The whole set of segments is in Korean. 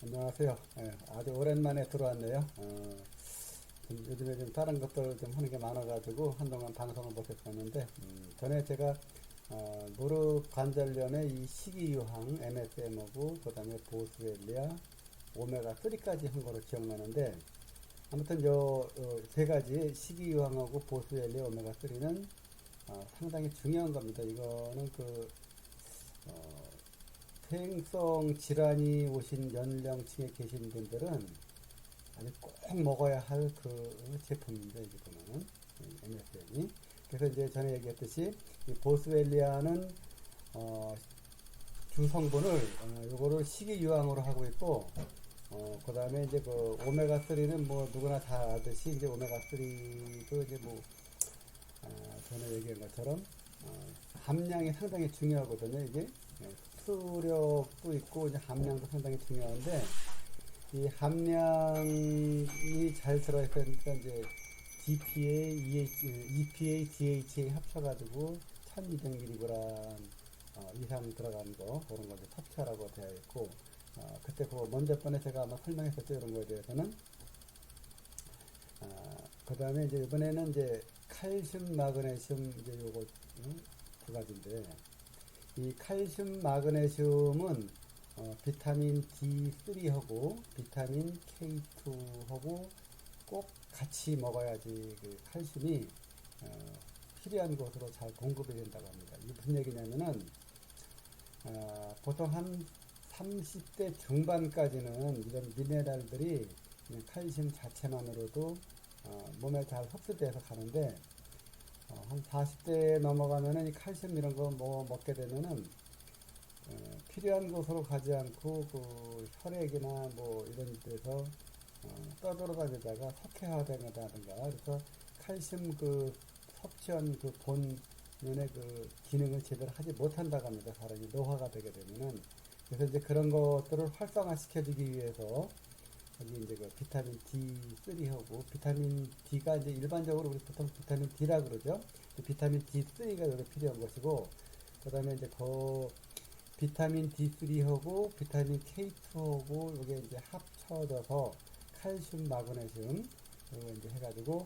안녕하세요. 아주 오랜만에 들어왔네요. 요즘에 좀 다른 것들 좀 하는 게 많아가지고 한동안 방송을 못했었는데, 전에 제가 무릎 관절염의 이 식이유황, MSM하고, 그 다음에 보스웰리아, 오메가3까지 한 거로 기억나는데, 아무튼 세 가지 식이유황하고 보스웰리아, 오메가3는 상당히 중요한 겁니다. 이거는 어, 퇴행성 질환이 오신 연령층에 계신 분들은 아주 꼭 먹어야 할 그 제품입니다. 이게 보면은 MSM이. 그래서 이제 전에 얘기했듯이 이 보스웰리아는 주 성분을 요거를 식이유황으로 하고 있고 그 다음에 이제 그 오메가3는 뭐 누구나 다 아듯이 이제 오메가3도 이제 뭐 전에 얘기한 것처럼 함량이 상당히 중요하거든요. 이게 수력도 있고 이제 함량도 상당히 중요한데 이 함량이 잘 들어있으니까 이제 DPA, EPA, DHA 합쳐가지고 1200mg 이상 들어간 거 그런 거 이제 섭취하라고 되어 있고 그때 그 먼저 번에 제가 아마 설명했었죠. 이런 거에 대해서는 그 다음에 이제 이번에는 이제 칼슘, 마그네슘 이제 요거 두 가지인데 이 칼슘, 마그네슘은 비타민 D3하고 비타민 K2하고 꼭 같이 먹어야지 그 칼슘이 필요한 것으로 잘 공급이 된다고 합니다. 이게 무슨 얘기냐면은 보통 한 30대 중반까지는 이런 미네랄들이 그냥 칼슘 자체만으로도 몸에 잘 흡수돼서 가는데 한 40대 넘어가면은 이 칼슘 이런 거 뭐 먹게 되면은 필요한 곳으로 가지 않고 그 혈액이나 뭐 이런 데서 떠돌아다니다가 석회화된다든가 그래서 칼슘 그 섭취한 그 본연의 그 기능을 제대로 하지 못한다고 합니다. 사람이 노화가 되게 되면은 그래서 이제 그런 것들을 활성화시켜주기 위해서 여기 이제 그 비타민 D3하고 비타민 D가 이제 일반적으로 우리 보통 비타민 D라 그러죠. 비타민 D3가 여기 필요한 것이고 그다음에 이제 그 비타민 D3하고 비타민 K2하고 이게 이제 합쳐져서 칼슘, 마그네슘 이거 이제 해가지고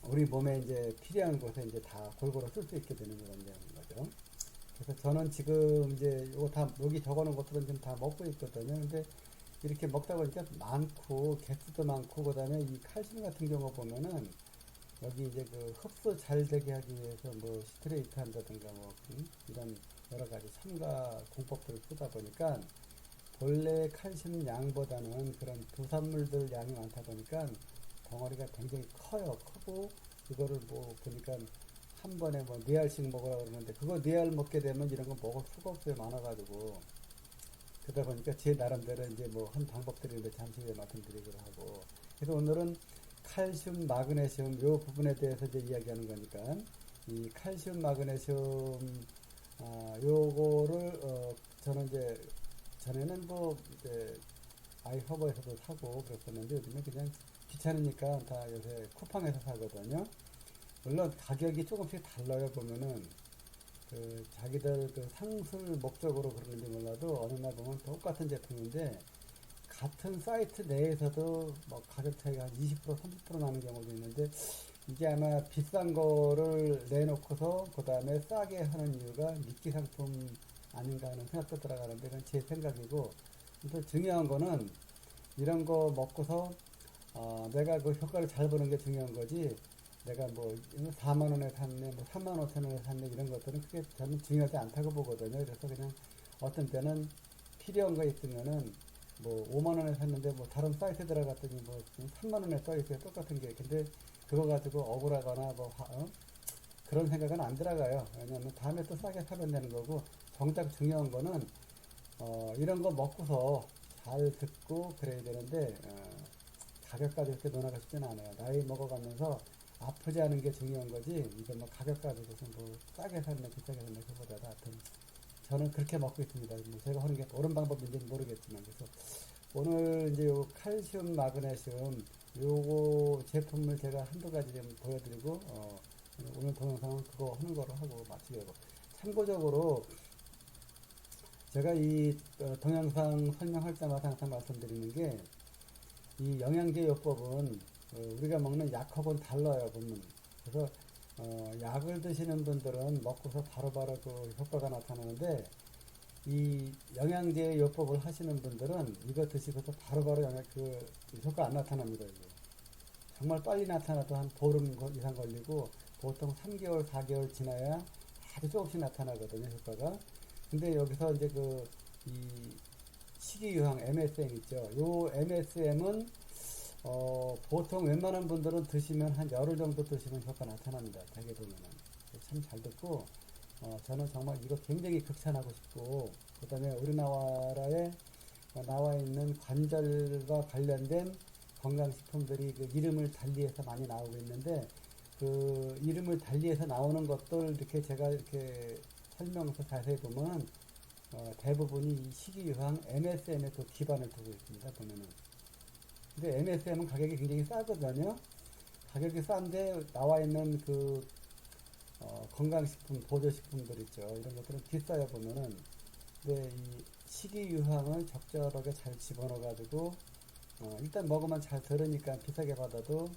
우리 몸에 이제 필요한 곳에 이제 다 골고루 쓸 수 있게 되는 그런 거죠. 그래서 저는 지금 이제 이거 다 여기 적어놓은 것들은 좀 다 먹고 있거든요. 근데 이렇게 먹다 보니까 많고 개수도 많고 그다음에 이 칼슘 같은 경우 보면은 여기 이제 그 흡수 잘 되게 하기 위해서 뭐 시트레이트 한다든가 뭐 이런 여러 가지 첨가 공법들을 쓰다 보니까 본래 칼슘 양보다는 그런 부산물들 양이 많다 보니까 덩어리가 굉장히 크고 이거를 뭐 보니까 한 번에 뭐 4알씩 먹으라 그러는데 그거 4알 먹게 되면 이런 거 먹을 수가 없어요. 많아가지고 그러다 보니까 제 나름대로 이제 뭐 한 방법들이 있는데 잠시 후에 말씀드리기로 하고 그래서 오늘은 칼슘, 마그네슘 요 부분에 대해서 이제 이야기하는 거니까 이 칼슘, 마그네슘 요거를 저는 이제 전에는 뭐 이제 아이허버에서도 사고 그랬었는데 요즘에 그냥 귀찮으니까 다 요새 쿠팡에서 사거든요. 물론 가격이 조금씩 달라요. 보면은 그 자기들 그 상술 목적으로 그러는지 몰라도 어느 날 보면 똑같은 제품인데 같은 사이트 내에서도 뭐 가격 차이가 한 20% 30% 나는 경우도 있는데 이게 아마 비싼 거를 내놓고서 그 다음에 싸게 하는 이유가 미끼 상품 아닌가 하는 생각도 들어가는데 그건 제 생각이고 또 중요한 거는 이런 거 먹고서 내가 그 효과를 잘 보는 게 중요한 거지 내가 뭐 4만 원에 샀네 뭐 3만 5천 원에 샀네 이런 것들은 크게 저는 중요하지 않다고 보거든요. 그래서 그냥 어떤 때는 필요한 거 있으면은 뭐 5만 원에 샀는데 뭐 다른 사이트에 들어갔더니 뭐 3만 원에 써 있어요. 똑같은 게. 근데 그거 가지고 억울하거나 뭐 그런 생각은 안 들어가요. 왜냐면 다음에 또 싸게 사면 되는 거고 정작 중요한 거는 이런 거 먹고서 잘 듣고 그래야 되는데 가격 가지고 이렇게 논하고 싶지는 않아요. 나이 먹어가면서 아프지 않은 게 중요한 거지 이거 뭐 가격 가지고서 뭐 싸게 샀네 비싸게 샀네 그거보다 하여튼 저는 그렇게 먹고 있습니다. 뭐 제가 하는 게 옳은 방법인지는 모르겠지만 그래서 오늘 이제 요 칼슘, 마그네슘 요거 제품을 제가 한두 가지 좀 보여드리고 오늘 동영상은 그거 하는 거로 하고 마치려고. 참고적으로 제가 이 동영상 설명할 때마다 항상 말씀드리는 게 이 영양제요법은 우리가 먹는 약하고는 달라요, 보면. 그래서 약을 드시는 분들은 먹고서 바로바로 그 효과가 나타나는데 이 영양제요법을 하시는 분들은 이거 드시고서 바로바로 그 효과 안 나타납니다. 이게. 정말 빨리 나타나도 한 보름 이상 걸리고 보통 3개월, 4개월 지나야 아주 조금씩 나타나거든요, 효과가. 근데 여기서 이제 이 식이유황 MSM 있죠. 요 MSM은 보통 웬만한 분들은 드시면 한 열흘 정도 드시면 효과 나타납니다. 대개 보면은 참 잘 듣고 저는 정말 이거 굉장히 극찬하고 싶고 그다음에 우리나라에 나와 있는 관절과 관련된 건강식품들이 그 이름을 달리해서 많이 나오고 있는데 그 이름을 달리해서 나오는 것들 이렇게 제가 이렇게 설명서 자세히 보면 대부분이 이 식이유황 MSM에 또 기반을 두고 있습니다. 보면은. 근데 MSM은 가격이 굉장히 싸거든요. 가격이 싼데 나와 있는 건강식품, 보조식품들 있죠. 이런 것들은 비싸요, 보면은. 근데 이 식이유황을 적절하게 잘 집어넣어가지고, 일단 먹으면 잘 들으니까 비싸게 받아도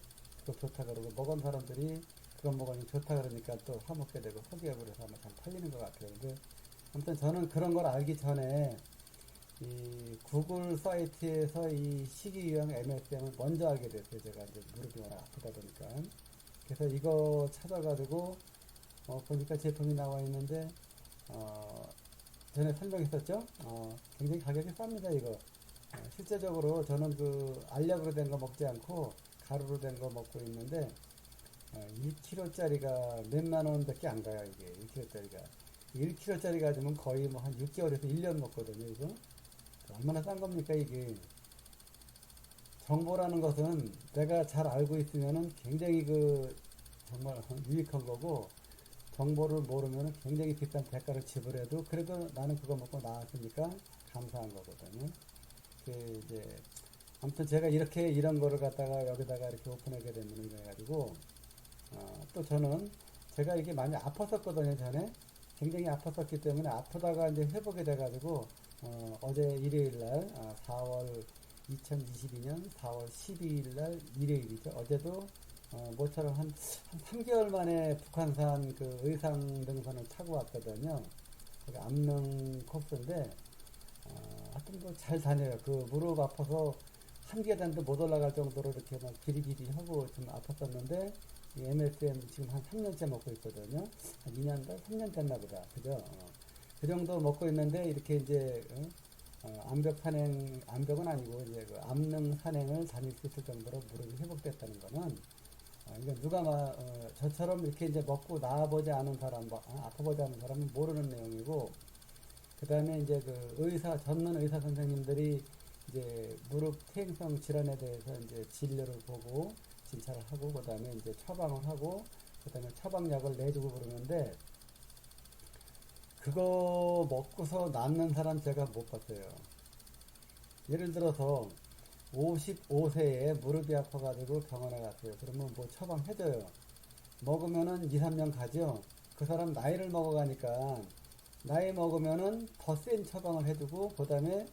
그거 좋다 그러고, 먹은 사람들이 그거 먹으니 좋다 그러니까 또 사먹게 되고, 소비하고 그래서 아마 잘 팔리는 것 같아요. 근데 아무튼 저는 그런 걸 알기 전에 이 구글 사이트에서 이 식이유황 MSM을 먼저 알게 됐어요. 제가 이제 무릎이 워낙 아프다 보니까. 그래서 이거 찾아가지고 보니까 제품이 나와 있는데 전에 설명했었죠. 굉장히 가격이 쌉니다. 이거. 실제적으로 저는 그 알약으로 된 거 먹지 않고 가루로 된 거 먹고 있는데 1kg짜리가 몇만 원밖에 안 가요. 이게 1kg짜리가. 1kg짜리 가지면 거의 뭐 한 6개월에서 1년 먹거든요. 이거. 얼마나 싼 겁니까 이게. 정보라는 것은 내가 잘 알고 있으면은 굉장히 정말 유익한 거고 정보를 모르면은 굉장히 비싼 대가를 지불해도 그래도 나는 그거 먹고 나왔으니까 감사한 거거든요. 이제 아무튼 제가 이렇게 이런 거를 갖다가 여기다가 이렇게 오픈하게 되면 이래가지고 또 저는 제가 이게 많이 아팠었거든요. 전에 굉장히 아팠었기 때문에 아프다가 이제 회복이 돼가지고 어제 일요일날 4월 2022년 4월 12일 날 일요일이죠. 어제도 모처럼 한 3개월 만에 북한산 그 의상 등산을 타고 왔거든요. 거기 암릉 코스인데 하여튼 뭐 잘 다녀요. 그 무릎 아파서 한 계단도 못 올라갈 정도로 이렇게 막 비리비리 하고 좀 아팠었는데 이 MSM 지금 한 3년째 먹고 있거든요. 한 2년, 3년 됐나 보다. 그죠? 그 정도 먹고 있는데 이렇게 이제 암벽 산행, 암벽은 아니고 이제 그 암릉 산행을 다닐 수 있을 정도로 무릎이 회복됐다는 거는 이건 누가 저처럼 이렇게 이제 먹고 나아보지 않은 사람, 아파보지 않은 사람은 모르는 내용이고 그 다음에 이제 전문 의사 선생님들이 이제 무릎 퇴행성 질환에 대해서 이제 진료를 보고 진찰을 하고 그 다음에 이제 처방을 하고 그 다음에 처방약을 내주고 그러는데 그거 먹고서 낫는 사람 제가 못 봤어요. 예를 들어서 55세에 무릎이 아파가지고 병원에 갔어요. 그러면 뭐 처방해줘요. 먹으면은 2, 3년 가죠. 그 사람 나이를 먹어가니까 나이 먹으면은 더 센 처방을 해주고 그 다음에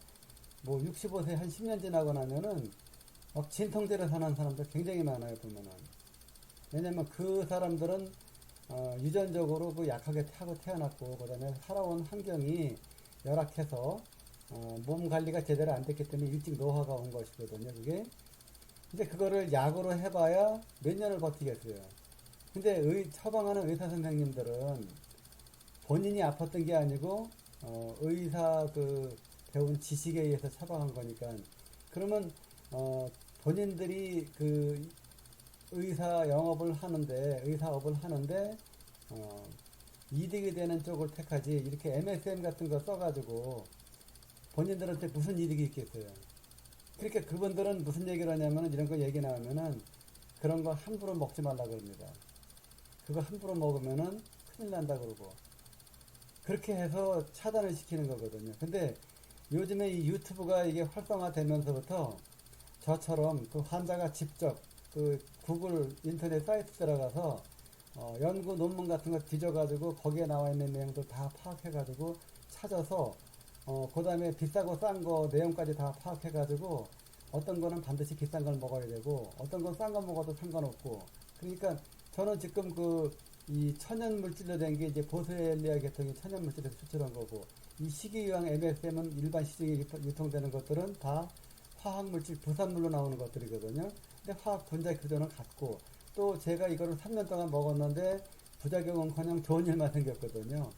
뭐 65세 한 10년 지나고 나면은 막 진통제를 사는 사람들 굉장히 많아요. 보면은. 왜냐면 그 사람들은 유전적으로 그 약하게 타고 태어났고 그 다음에 살아온 환경이 열악해서 몸 관리가 제대로 안 됐기 때문에 일찍 노화가 온 것이거든요. 그게. 근데 그거를 약으로 해봐야 몇 년을 버티겠어요. 근데 처방하는 의사 선생님들은 본인이 아팠던 게 아니고 의사 배운 지식에 의해서 처방한 거니까 그러면 본인들이 의사업을 하는데 이득이 되는 쪽을 택하지 이렇게 MSM 같은 거 써가지고 본인들한테 무슨 이득이 있겠어요. 그러니까 그분들은 무슨 얘기를 하냐면은 이런 거 얘기 나오면은 그런 거 함부로 먹지 말라 그럽니다. 그거 함부로 먹으면은 큰일 난다 그러고 그렇게 해서 차단을 시키는 거거든요. 근데 요즘에 이 유튜브가 이게 활성화되면서부터 저처럼 그 환자가 직접 구글 인터넷 사이트 들어가서 연구 논문 같은 거 뒤져가지고 거기에 나와 있는 내용들 다 파악해가지고 찾아서 그 다음에 비싸고 싼 거 내용까지 다 파악해가지고 어떤 거는 반드시 비싼 걸 먹어야 되고 어떤 건 싼 거 먹어도 상관없고 그러니까 저는 지금 이 천연 물질로 된 게 이제 보스웰리아 계통이 천연 물질에서 추출한 거고 이 식이유황 MSM은 일반 시중에 유통되는 것들은 다 화학 물질 부산물로 나오는 것들이거든요. 근데 화학 분자 구조는 같고 또 제가 이거를 3년 동안 먹었는데 부작용은커녕 좋은 일만 생겼거든요.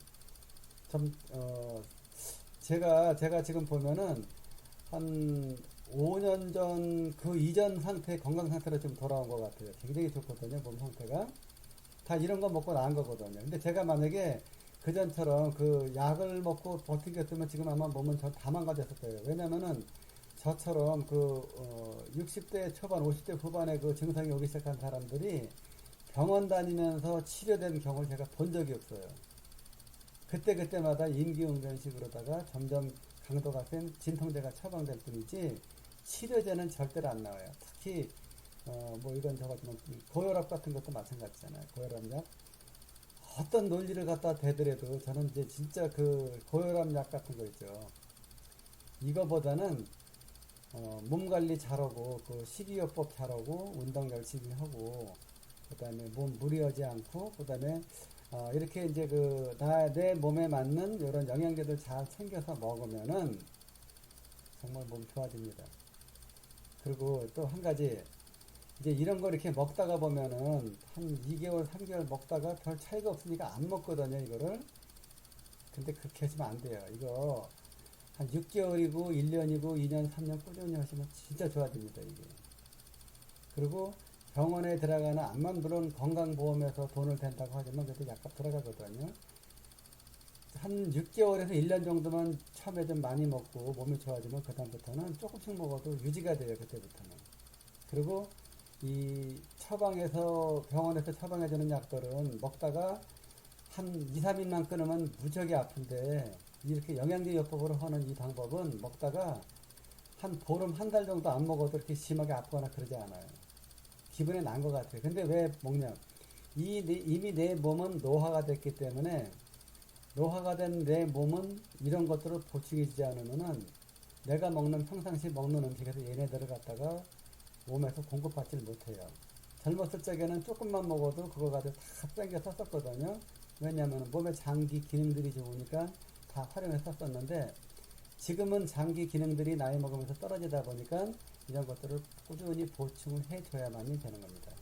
좀 제가 지금 보면은 한 5년 전 그 이전 상태 건강 상태로 좀 돌아온 것 같아요. 굉장히 좋거든요. 몸 상태가 다 이런 거 먹고 나은 거거든요. 근데 제가 만약에 그전처럼 그 약을 먹고 버티겠으면 지금 아마 몸은 다 망가졌을 거예요. 왜냐면은 저처럼 60대 초반 50대 후반에 그 증상이 오기 시작한 사람들이 병원 다니면서 치료된 경우를 제가 본 적이 없어요. 그때마다 임기응변식으로다가 점점 강도가 센 진통제가 처방될 뿐이지 치료제는 절대로 안 나와요. 특히 뭐 이건 저거 뭐 고혈압 같은 것도 마찬가지잖아요. 고혈압약 어떤 논리를 갖다 대더라도 저는 이제 진짜 그 고혈압약 같은 거 있죠. 이거보다는 몸 관리 잘하고 그 식이요법 잘하고 운동 열심히 하고 그다음에 몸 무리하지 않고 그다음에 이렇게 이제 내 몸에 맞는 이런 영양제들 잘 챙겨서 먹으면은 정말 몸 좋아집니다. 그리고 또 한 가지 이제 이런 거 이렇게 먹다가 보면은 한 2개월, 3개월 먹다가 별 차이가 없으니까 안 먹거든요, 이거를. 근데 그렇게 하시면 안 돼요. 이거 한 6개월이고 1년이고 2년, 3년 꾸준히 하시면 진짜 좋아집니다, 이게. 그리고 병원에 들어가는 암만 물론 건강보험에서 돈을 댄다고 하지만 그래도 약값 들어가거든요. 한 6개월에서 1년 정도만 처음에 좀 많이 먹고 몸이 좋아지면 그다음부터는 조금씩 먹어도 유지가 돼요, 그때부터는. 그리고 이 병원에서 처방해주는 약들은 먹다가 한 2, 3일만 끊으면 무지하게 아픈데 이렇게 영양제 요법으로 하는 이 방법은 먹다가 한 보름, 한 달 정도 안 먹어도 이렇게 심하게 아프거나 그러지 않아요. 기분이 난 것 같아요. 근데 왜 먹냐? 이미 내 몸은 노화가 됐기 때문에 노화가 된 내 몸은 이런 것들을 보충해주지 않으면은 내가 평상시 먹는 음식에서 얘네들을 갖다가 몸에서 공급받지를 못해요. 젊었을 적에는 조금만 먹어도 그거 가지고 다 땡겨 썼었거든요. 왜냐하면 몸의 장기 기능들이 좋으니까 다 활용해서 썼었는데 지금은 장기 기능들이 나이 먹으면서 떨어지다 보니까 이런 것들을 꾸준히 보충을 해줘야만이 되는 겁니다.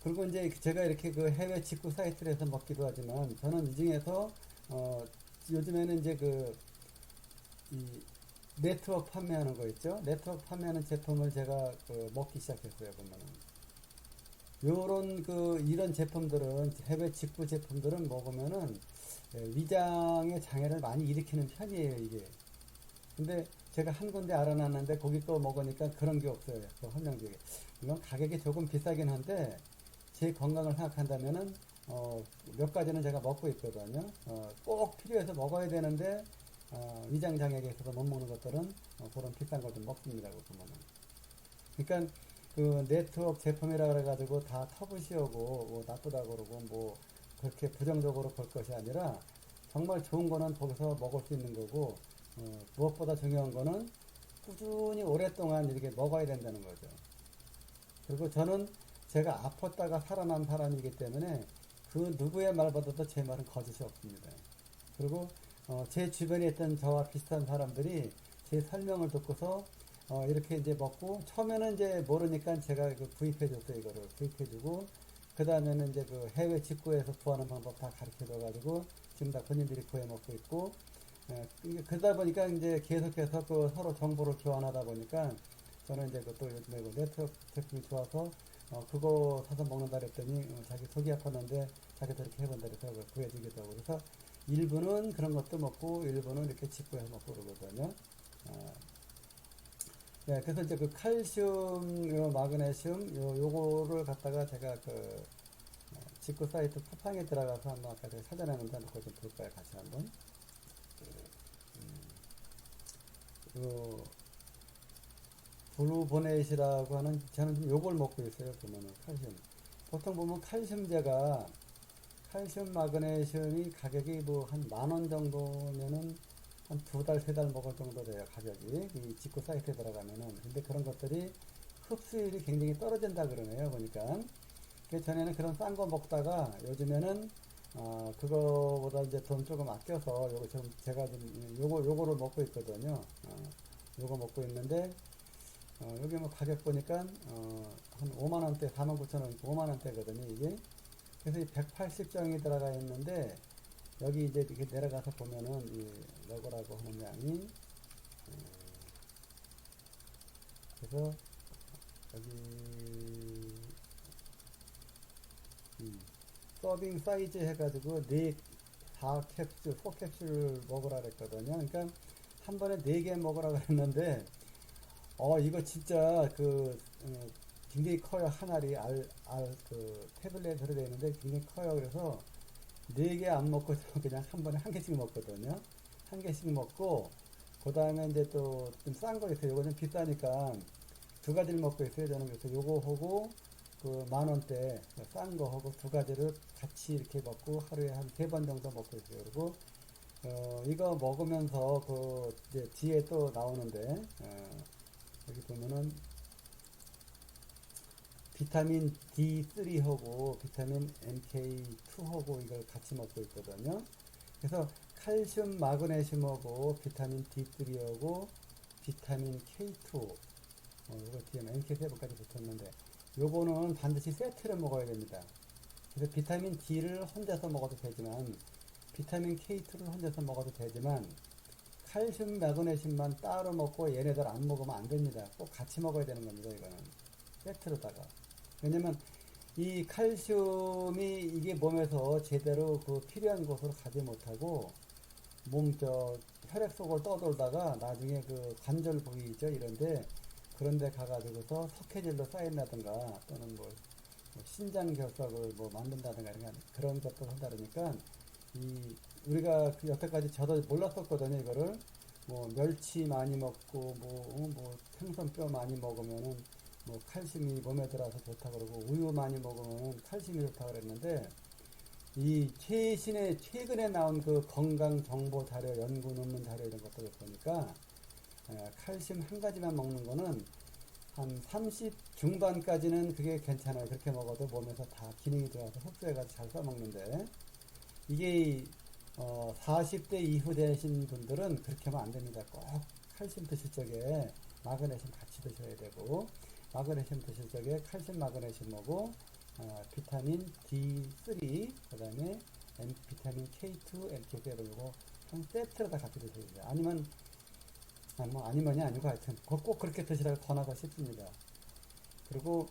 그리고 이제 제가 이렇게 그 해외 직구 사이트에서 먹기도 하지만 저는 이 중에서 요즘에는 이제 이 네트워크 판매하는 거 있죠. 네트워크 판매하는 제품을 제가 먹기 시작했어요. 보면은 이런 제품들은 해외 직구 제품들은 먹으면은 위장의 장애를 많이 일으키는 편이에요, 이게. 근데 제가 한 군데 알아놨는데 거기 또 먹으니까 그런 게 없어요. 그 한정적에. 물론 가격이 조금 비싸긴 한데 제 건강을 생각한다면은 몇 가지는 제가 먹고 있거든요. 꼭 필요해서 먹어야 되는데 위장 장애가 있어서 못 먹는 것들은 그런 비싼 걸 좀 먹습니다. 보면은. 그러니까 그 네트워크 제품이라 그래가지고 다 터부시하고 뭐 나쁘다고 그러고 뭐 그렇게 부정적으로 볼 것이 아니라 정말 좋은 거는 거기서 먹을 수 있는 거고 무엇보다 중요한 거는 꾸준히 오랫동안 이렇게 먹어야 된다는 거죠. 그리고 저는 제가 아팠다가 살아난 사람이기 때문에 그 누구의 말보다도 제 말은 거짓이 없습니다. 그리고 제 주변에 있던 저와 비슷한 사람들이 제 설명을 듣고서 이렇게 이제 먹고 처음에는 이제 모르니까 제가 구입해줬어요. 이거를 구입해주고 그 다음에는 이제 그 해외 직구에서 구하는 방법 다 가르쳐줘가지고 지금 다 본인들이 구해 먹고 있고 그러다 보니까 이제 계속해서 서로 정보를 교환하다 보니까 저는 이제 또 요즘에 네트워크 제품이 좋아서 그거 사서 먹는다 그랬더니 자기 속이 아팠는데 자기도 이렇게 해본다 그래서 구해주기도 하고 그래서 일부는 그런 것도 먹고 일부는 이렇게 직구해서 먹고 그러거든요. 네, 그래서 이제 그 칼슘, 마그네슘, 요거를 갖다가 제가 직구 사이트 쿠팡에 들어가서 한번 아까 제가 찾아내는데 그거 좀 볼까요? 같이 한번. 블루보넷이라고 하는 저는 지금 요걸 먹고 있어요. 보면은 칼슘. 보통 보면 칼슘제가 칼슘, 마그네슘이 가격이 뭐 한 10,000원 정도면은 한 2달, 3달 먹을 정도 돼요, 가격이. 이 직구 사이트에 들어가면은. 근데 그런 것들이 흡수율이 굉장히 떨어진다 그러네요, 보니까. 전에는 그런 싼 거 먹다가 요즘에는 그거보다 이제 돈 조금 아껴서 요거 좀 제가 좀 요거를 먹고 있거든요. 요거 먹고 있는데 여기 뭐 가격 보니까 한 5만 원대, 49,000원, 5만 원대거든요, 이게. 그래서 이 180정이 들어가 있는데 여기 이제 이렇게 내려가서 보면은 이 로고라고 하는 양이 그래서 여기 서빙 사이즈 해가지고 4캡슐, 4캡슐 먹으라 그랬거든요. 그러니까 한 번에 4개 먹으라 그랬는데 이거 진짜 굉장히 커요. 한 알이 태블릿에 들어가 있는데 굉장히 커요. 그래서 4개 안 먹고 그냥 한 번에 한 개씩 먹거든요. 한 개씩 먹고 그 다음에 이제 또 좀 싼 거 있어요. 요거 좀 비싸니까 2가지를 먹고 있어요. 저는 그래서 요거 하고 그 10,000원대 싼 거 하고 2가지를 같이 이렇게 먹고 하루에 한 3번 정도 먹고 있어요. 그리고 이거 먹으면서 이제 뒤에 또 나오는데 여기 보면은 비타민 D3하고 비타민 MK2하고 이걸 같이 먹고 있거든요. 그래서 칼슘, 마그네슘하고 비타민 D3하고 비타민 K2 이거 뒤에 MK7까지 붙었는데 요거는 반드시 세트를 먹어야 됩니다. 그래서 비타민 D를 혼자서 먹어도 되지만 비타민 K2를 혼자서 먹어도 되지만 칼슘, 마그네슘만 따로 먹고 얘네들 안 먹으면 안 됩니다. 꼭 같이 먹어야 되는 겁니다. 이거는 세트로다가. 왜냐면 이 칼슘이 이게 몸에서 제대로 필요한 곳으로 가지 못하고 혈액 속을 떠돌다가 나중에 관절 부위 있죠, 이런데 그런데 가가지고서 석회질로 쌓인다든가 또는 신장 결석을 만든다든가 그런 것들 한다 그러니까 우리가 여태까지 저도 몰랐었거든요. 이거를 멸치 많이 먹고 생선뼈 많이 먹으면은 칼슘이 몸에 들어서 좋다 그러고 우유 많이 먹으면 칼슘이 좋다 그랬는데 이 최근에 나온 건강 정보 자료, 연구 논문 자료 이런 것들을 보니까 칼슘 한 가지만 먹는 거는 한 30 중반까지는 그게 괜찮아요. 그렇게 먹어도 몸에서 다 기능이 들어가서 흡수해가지고 잘 써먹는데 이게 40대 이후 되신 분들은 그렇게 하면 안 됩니다. 꼭 칼슘 드실 적에 마그네슘 같이 드셔야 되고 마그네슘 드실 적에 칼슘 마그네슘하고 비타민 D3 그 다음에 비타민 K2, MK7 이거 한 세트로 다 같이 드셔야 돼요. 아니면이 아니고 하여튼 꼭 그렇게 드시라고 권하고 싶습니다. 그리고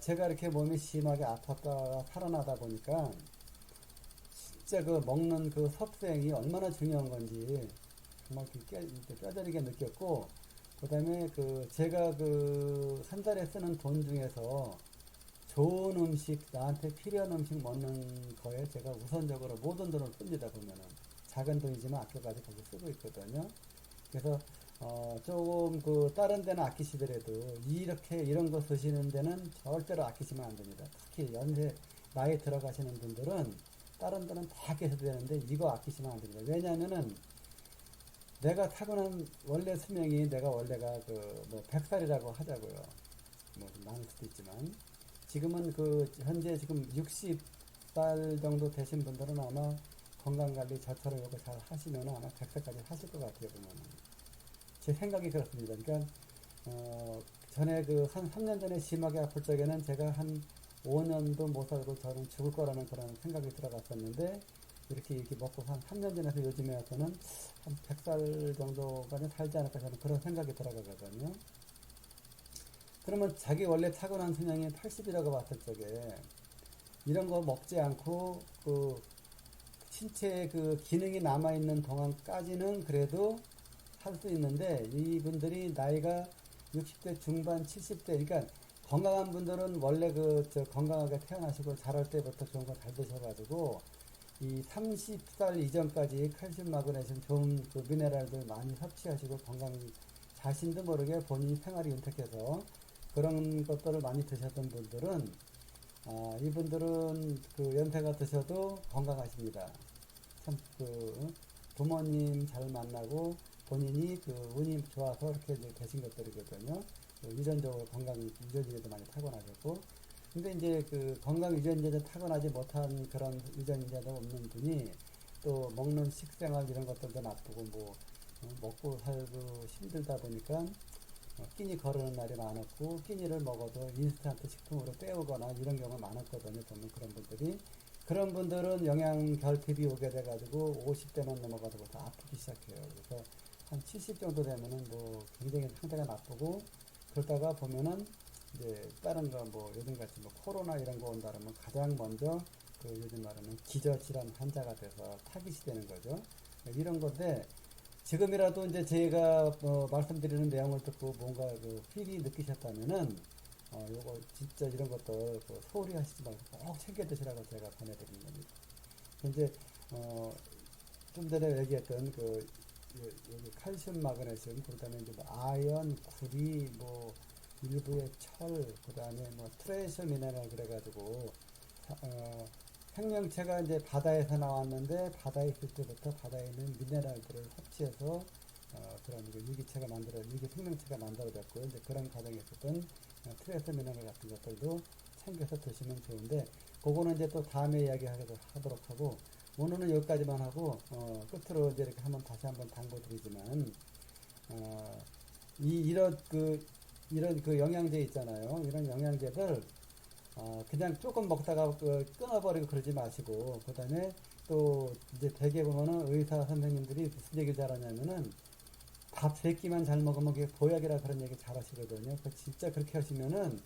제가 이렇게 몸이 심하게 아팠다가 살아나다 보니까 진짜 먹는 섭생이 얼마나 중요한 건지 정말 뼈저리게 느꼈고 그 다음에 제가 한 달에 쓰는 돈 중에서 좋은 음식, 나한테 필요한 음식 먹는 거에 제가 우선적으로 모든 돈을 씁니다, 보면은. 작은 돈이지만 아껴가지고 거기 쓰고 있거든요. 그래서, 조금 다른 데는 아끼시더라도 이런 거 쓰시는 데는 절대로 아끼시면 안 됩니다. 특히 나이 들어가시는 분들은 다른 데는 다 아끼셔도 되는데 이거 아끼시면 안 됩니다. 왜냐면은 내가 타고난 원래 수명이 원래가 100살이라고 하자고요. 많을 수도 있지만 지금은 현재 지금 60살 정도 되신 분들은 아마 건강관리 저처럼 이거 잘 하시면 아마 100살까지 하실 것 같아요. 보면은 제 생각이 그렇습니다. 그러니까 전에 한 3년 전에 심하게 아플 적에는 제가 한 5년도 못 살고 저는 죽을 거라는 그런 생각이 들어갔었는데 이렇게 먹고 한 3년 전에서 요즘에 와서는 한 100살 정도까지 살지 않을까 저는 그런 생각이 들어가거든요. 그러면 자기 원래 타고난 수명이 80이라고 봤을 적에 이런 거 먹지 않고 신체의 기능이 남아있는 동안까지는 그래도 할 수 있는데 이분들이 나이가 60대 중반 70대 그러니까 건강한 분들은 원래 건강하게 태어나시고 자랄 때부터 좋은 거 잘 드셔가지고 이 30살 이전까지 칼슘, 마그네슘 좋은 미네랄들 많이 섭취하시고 자신도 모르게 본인이 생활이 윤택해서 그런 것들을 많이 드셨던 분들은 이분들은 그 연세가 드셔도 건강하십니다. 참, 부모님 잘 만나고 본인이 그 운이 좋아서 이렇게 이제 되신 것들이거든요. 유전적으로 건강 유전자도 많이 타고나셨고, 근데 이제 그 건강 유전자도 타고나지 못한 그런 유전자도 없는 분이 또 먹는 식생활 이런 것들도 나쁘고 먹고 살고 힘들다 보니까 끼니 거르는 날이 많았고 끼니를 먹어도 인스턴트 식품으로 때우거나 이런 경우가 많았거든요. 보면 그런 분들은 영양 결핍이 오게 돼가지고 50대만 넘어가서부터 아프기 시작해요. 그래서 한 70 정도 되면은 굉장히 상태가 나쁘고 그러다가 보면은 이제 다른 거 요즘 같이 코로나 이런 거 온다 그러면 가장 먼저 그 요즘 말하는 기저질환 환자가 돼서 타깃이 되는 거죠. 이런 건데 지금이라도 이제 제가 말씀드리는 내용을 듣고 뭔가 그 필히 느끼셨다면은 요거 진짜 이런 것들 소홀히 하시지 말고 꼭 챙겨 드시라고 제가 권해드리는 겁니다. 이제 좀 전에 얘기했던 여기 칼슘, 마그네슘, 그다음에 이제 아연, 구리, 일부의 철, 그다음에 트레이서 미네랄 그래가지고 생명체가 이제 바다에서 나왔는데 바다에 있을 때부터 바다에 있는 미네랄들을 섭취해서 그런 유기 생명체가 만들어졌고 이제 그런 과정에 있었던 트레이서 미네랄 같은 것들도 챙겨서 드시면 좋은데 그거는 이제 또 다음에 이야기하도록 하고 오늘은 여기까지만 하고 끝으로 이제 이렇게 다시 한번 당부드리지만 이런 그 영양제 있잖아요. 이런 영양제들 그냥 조금 먹다가 끊어버리고 그러지 마시고 그다음에 또 이제 대개 보면은 의사 선생님들이 무슨 얘기를 잘하냐면은 밥 3끼만 잘 먹으면 그게 보약이라 그런 얘기 잘 하시거든요. 진짜 그렇게 하시면은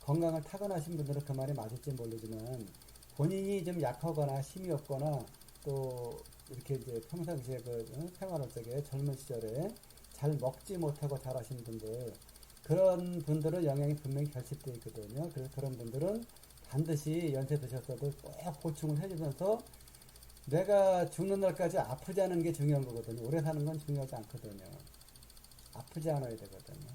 건강을 타고나신 분들은 그 말이 맞을지 모르지만 본인이 좀 약하거나 힘이 없거나 또 이렇게 이제 평상시에 생활할 적에 젊은 시절에 잘 먹지 못하고 자라신 분들 그런 분들은 영양이 분명히 결핍되어 있거든요. 그래서 그런 분들은 반드시 연세 드셨어도 꼭 보충을 해주면서 내가 죽는 날까지 아프지 않은 게 중요한 거거든요. 오래 사는 건 중요하지 않거든요. 아프지 않아야 되거든요.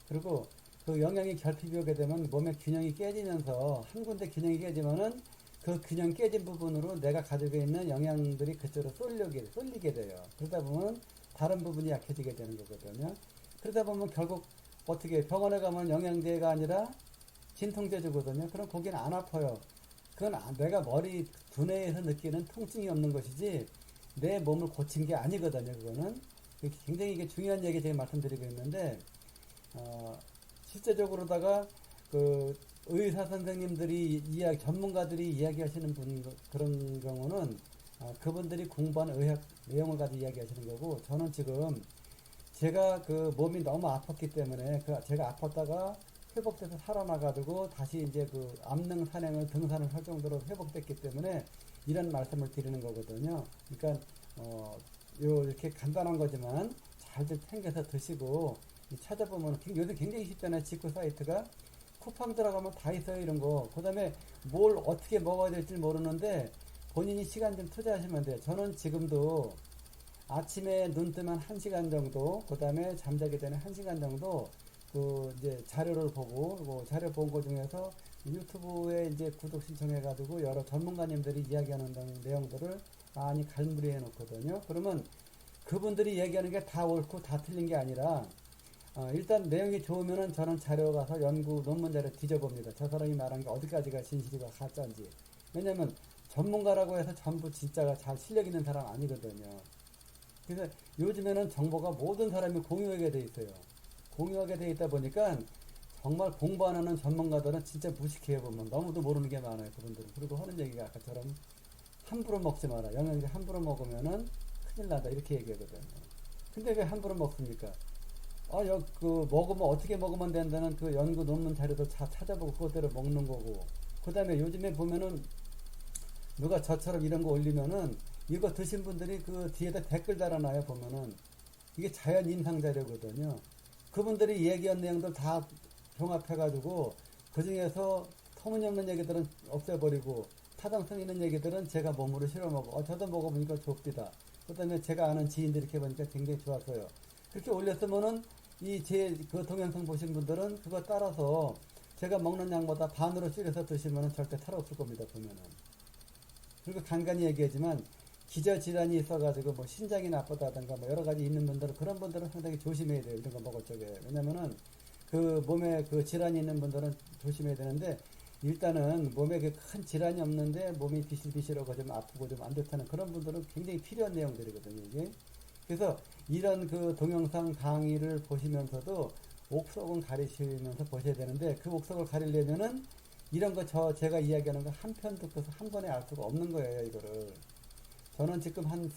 그리고 그 영양이 결핍이 오게 되면 몸의 균형이 깨지면서 한 군데 균형이 깨지면은 그 균형 깨진 부분으로 내가 가지고 있는 영양들이 그쪽으로 쏠리게 돼요. 그러다 보면 다른 부분이 약해지게 되는 거거든요. 그러다 보면 결국 어떻게 병원에 가면 영양제가 아니라 진통제 주거든요. 그럼 거기는 안 아파요. 그건 내가 머리 두뇌에서 느끼는 통증이 없는 것이지 내 몸을 고친 게 아니거든요. 그거는 굉장히 이게 중요한 얘기 제가 말씀드리고 있는데 실제적으로다가 그 의사 선생님들이 전문가들이 이야기하시는 그런 경우는 그분들이 공부한 의학 내용을 가지고 이야기하시는 거고 저는 지금 제가 그 몸이 너무 아팠기 때문에 제가 아팠다가 회복돼서 살아나가지고 다시 이제 그 암릉 산행을 등산을 할 정도로 회복됐기 때문에 이런 말씀을 드리는 거거든요. 그러니까 이렇게 간단한 거지만 잘들 챙겨서 드시고 찾아보면 요즘 굉장히 쉽잖아요. 직구 사이트가 쿠팡 들어가면 다 있어요. 이런 거. 그 다음에 뭘 어떻게 먹어야 될지 모르는데 본인이 시간 좀 투자하시면 돼요. 저는 지금도 아침에 눈 뜨면 1시간 정도, 그 다음에 잠자기 전에 1시간 정도, 이제 자료를 보고, 자료 본 거 중에서 유튜브에 이제 구독 신청해가지고 여러 전문가님들이 이야기하는 내용들을 많이 갈무리해 놓거든요. 그러면 그분들이 얘기하는 게 다 옳고 다 틀린 게 아니라, 일단 내용이 좋으면은 저는 자료 가서 연구 논문 자료 뒤져봅니다. 저 사람이 말한 게 어디까지가 진실이고 가짜인지. 왜냐면 전문가라고 해서 전부 진짜가 잘 실력 있는 사람 아니거든요. 그래서 요즘에는 정보가 모든 사람이 공유하게 돼 있어요. 공유하게 돼 있다 보니까 정말 공부 안 하는 전문가들은 진짜 무식해요. 보면 너무도 모르는 게 많아요. 그분들은. 그리고 하는 얘기가 아까처럼 함부로 먹지 마라. 영양제 함부로 먹으면은 큰일 난다. 이렇게 얘기하거든요. 근데 왜 함부로 먹습니까? 먹으면 어떻게 먹으면 된다는 그 연구 논문 자료도 찾아보고 그것대로 먹는 거고. 그 다음에 요즘에 보면은 누가 저처럼 이런 거 올리면은 이거 드신 분들이 그 뒤에다 댓글 달아놔요. 보면은 이게 자연 인상 자료거든요. 그분들이 얘기한 내용들 다 종합해가지고 그 중에서 터무니없는 얘기들은 없애버리고 타당성 있는 얘기들은 제가 몸으로 실어 먹어. 저도 먹어보니까 좋습니다. 그 다음에 제가 아는 지인들이 이렇게 보니까 굉장히 좋았어요. 그렇게 올렸으면은 그 동영상 보신 분들은 그거 따라서 제가 먹는 양보다 반으로 줄여서 드시면 절대 탈 없을 겁니다, 보면은. 그리고 간간히 얘기하지만, 기저질환이 있어가지고, 뭐, 신장이 나쁘다든가, 뭐, 여러 가지 있는 분들은, 그런 분들은 상당히 조심해야 돼요. 이런 거 먹을 적에. 왜냐면은, 그 몸에 그 질환이 있는 분들은 조심해야 되는데, 일단은 몸에 그 큰 질환이 없는데, 몸이 비실비실하고 좀 아프고 좀 안 좋다는 그런 분들은 굉장히 필요한 내용들이거든요, 이게. 그래서 이런 그 동영상 강의를 보시면서도 옥석은 가리시면서 보셔야 되는데, 그 옥석을 가리려면은 이런 거 제가 이야기하는 거 한 편 듣고서 한 번에 알 수가 없는 거예요, 이거를. 저는 지금 한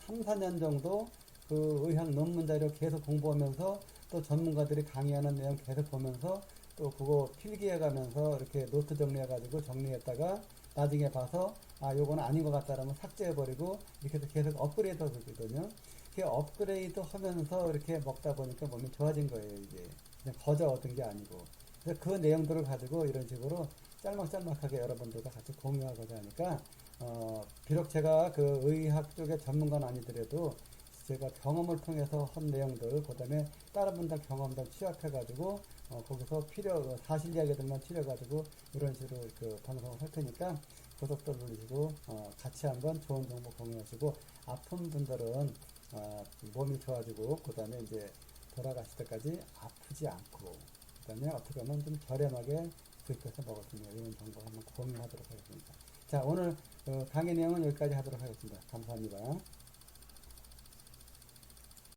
4년 정도 그 의학 논문 자료 계속 공부하면서 또 전문가들이 강의하는 내용 계속 보면서 또 그거 필기해 가면서 이렇게 노트 정리해 가지고 정리했다가 나중에 봐서 아, 요거는 아닌 것 같다라면 삭제해 버리고 이렇게 해서 계속 업그레이드 하거든요. 이렇게 업그레이드 하면서 이렇게 먹다 보니까 몸이 좋아진 거예요, 이게. 그냥 거저 얻은 게 아니고. 그래서 그 내용들을 가지고 이런 식으로 짤막짤막하게 여러분들과 같이 공유하고자 하니까 비록 제가 그 의학 쪽의 전문가는 아니더라도 제가 경험을 통해서 한 내용들, 그 다음에 다른 분들 경험들 취합해가지고, 거기서 사실 이야기들만 추려가지고, 이런 식으로 그 방송을 할 테니까, 구독도 누르시고, 같이 한번 좋은 정보 공유하시고, 아픈 분들은, 몸이 좋아지고, 그 다음에 이제 돌아가실 때까지 아프지 않고, 그 다음에 어떻게 하면 좀 저렴하게 구입해서 먹을 수 있는 이런 정보 한번 공유하도록 하겠습니다. 자, 오늘 강의 내용은 여기까지 하도록 하겠습니다. 감사합니다.